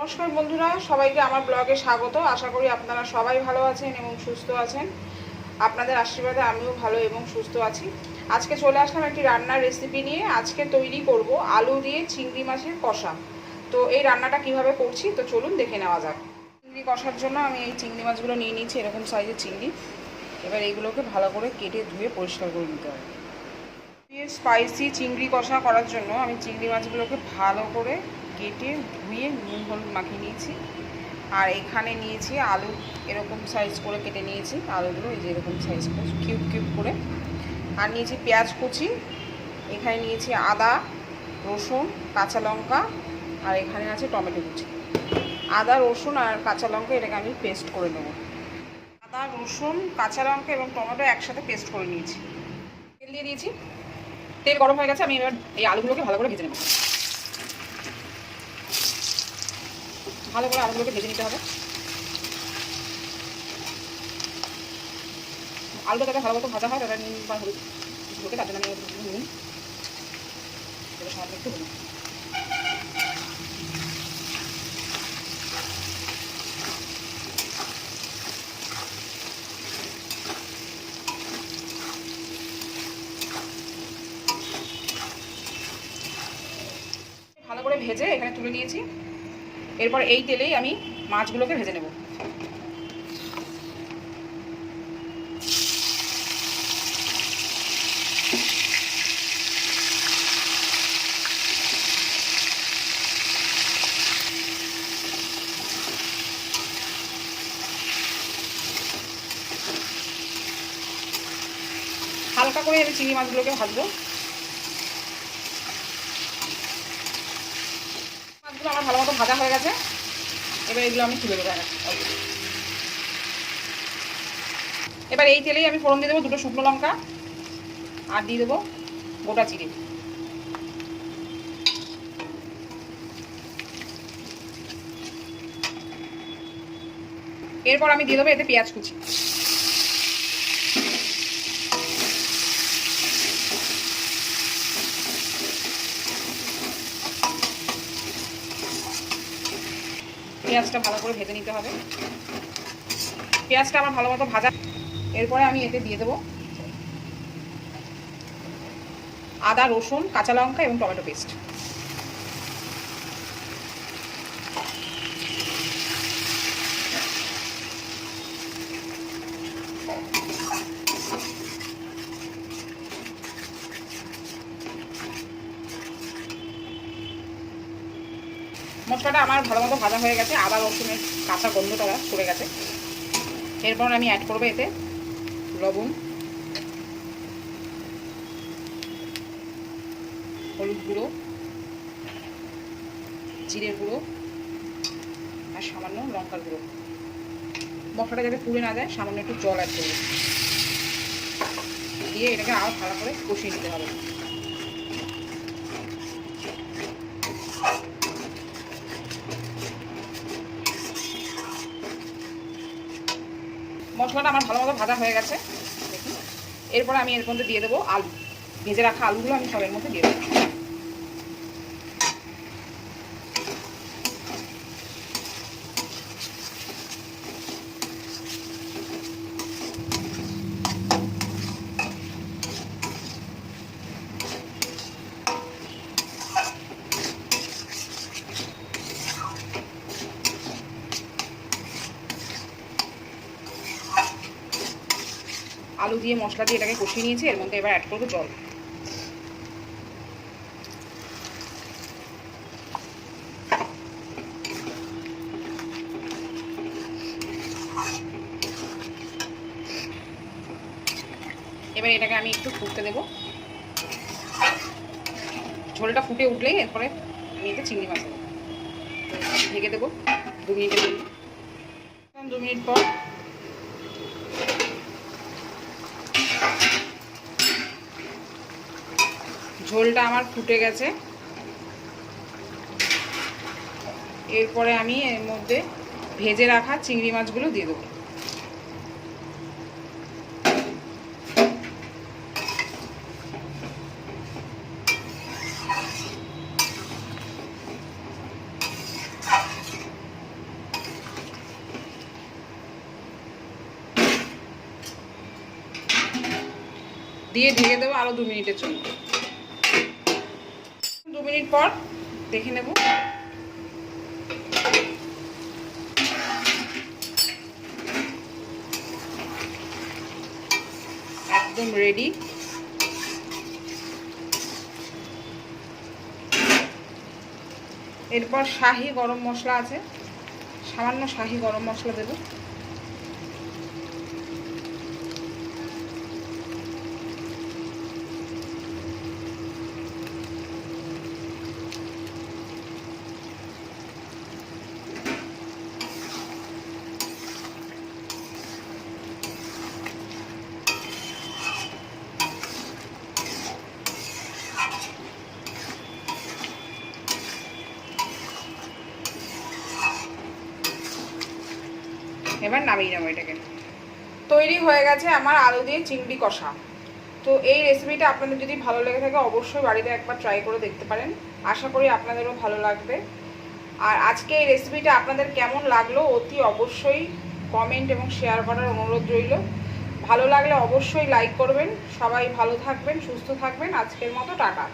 নমস্কার বন্ধুরা, সবাইকে আমার ব্লগে স্বাগত। আশা করি আপনারা সবাই ভালো আছেন এবং সুস্থ আছেন। আপনাদের আশীর্বাদে আমিও ভালো এবং সুস্থ আছি। আজকে চলে আসলাম একটি রান্নার রেসিপি নিয়ে। আজকে তৈরি করব আলু দিয়ে চিংড়ি মাছের কষা। তো এই রান্নাটা কিভাবে করছি তো চলুন দেখে নেওয়া যাক। চিংড়ি কষার জন্য আমি এই চিংড়ি মাছগুলো নিয়ে নিয়েছি, এরকম সাইজের চিংড়ি। এবার এইগুলোকে ভালো করে কেটে ধুয়ে পরিষ্কার করে নিতে হবে। স্পাইসি চিংড়ি কষা করার জন্য আমি চিংড়ি মাছগুলোকে ভালো করে কেটে ধুয়ে নুন হলুদ মাখিয়ে নিয়েছি। আর এখানে নিয়েছি আলু, এরকম সাইজ করে কেটে নিয়েছি আলুগুলো, এই যে এরকম সাইজ করে কিউব কিউব করে। আর নিয়েছি পেঁয়াজ কুচি, এখানে নিয়েছি আদা, রসুন, কাঁচা লঙ্কা, আর এখানে আছে টমেটো কুচি। আদা, রসুন আর কাঁচা লঙ্কা এটাকে আমি পেস্ট করে নেব। আদা, রসুন, কাঁচা লঙ্কা এবং টমেটো একসাথে পেস্ট করে নিয়েছি। তেল দিয়ে দিয়েছি, তেল গরম হয়ে গেছে। আমি এবার এই আলুগুলোকে ভালো করে ভেজে নেব। ভালো করে আলুগুলোকে ভেজে নিতে হবে। আলুটা যাতে ভালো মতো ভাজা হয়, তাদের নুন বা হলুদ ঢোকে, তার জন্য আমি নুন সামান্য একটু হলুদ। ভালো করে ভেজে এখানে তুলে নিয়েছি। এরপর এই তেলেই আমি মাছগুলোকে ভেজে নেব। হালকা করে আমি চিংড়ি মাছগুলোকে ভাজবো। মাছগুলো আমার ভালো মতো ভাজা হয়ে গেছে। এবার এগুলো আমি তুলে দেবো। এবার এই তেলেই আমি ফোড়ন দিয়ে দেবো দুটো শুকনো লঙ্কা, আর দিয়ে দেবো গোটা জিরে। এরপর আমি দিয়ে দেবো এতে পেঁয়াজ কুচি। পেঁয়াজটা ভালো করে ভেজে নিতে হবে। পেঁয়াজটা আমার ভালো মতো ভাজা। এরপরে আমি এতে দিয়ে দেবো আদা, রসুন, কাঁচা লঙ্কা এবং টমেটো পেস্ট। মশলাটা আমার ভালো মতো ভাজা হয়ে গেছে, আদা রসুনের কাঁচা গন্ধটা সরে গেছে। এরপর আমি অ্যাড করবো এতে লবণ, হলুদ গুঁড়ো, জিরের গুঁড়ো আর সামান্য লঙ্কার গুঁড়ো। মশলাটা যাতে পুড়ে না যায় সামান্য একটু জল অ্যাড করবো, দিয়ে এটাকে আরও ভালো করে কষিয়ে নিতে হবে। মশলাটা আমার ভালো মতো ভাজা হয়ে গেছে দেখুন। এরপরে আমি এর মধ্যে দিয়ে দেবো আলু, ভেজে রাখা আলুগুলো আমি সবের মধ্যে দিয়ে দেবো। আলু দিয়ে মশলা দিয়ে এটাকে কষিয়ে নিয়েছি। এর মধ্যে এবার অ্যাড করবো জল। এবার এটাকে আমি একটু ফুটতে দেবো। ঝোলটা ফুটে উঠলেই এরপরে আমি এতে চিংড়ি মাছ দেবো। ঢেকে দেবো 2 মিনিটের জন্য। 2 মিনিট পর ঝোলটা আমার ফুটে গেছে। এরপরে আমি এর মধ্যে ভেজে রাখা চিংড়ি মাছগুলো দিয়ে দেবো। দিয়ে ঢেকে দেবো আরও 2 মিনিটের জন্য। 2 মিনিট পর দেখে নেব। একদম রেডি। এরপর শাহি গরম মশলা আছে, সামান্য শাহি গরম মশলা দেব। এবার নামিয়ে নেবো এটাকে। তৈরি হয়ে গেছে আমার আলু দিয়ে চিংড়ি কষা। তো এই রেসিপিটা আপনাদের যদি ভালো লেগে থাকে অবশ্যই বাড়িতে একবার ট্রাই করে দেখতে পারেন, আশা করি আপনাদেরও ভালো লাগবে। আর আজকে এই রেসিপিটা আপনাদের কেমন লাগলো অতি অবশ্যই কমেন্ট এবং শেয়ার করার অনুরোধ রইল। ভালো লাগলে অবশ্যই লাইক করবেন। সবাই ভালো থাকবেন, সুস্থ থাকবেন। আজকের মতো টাটা।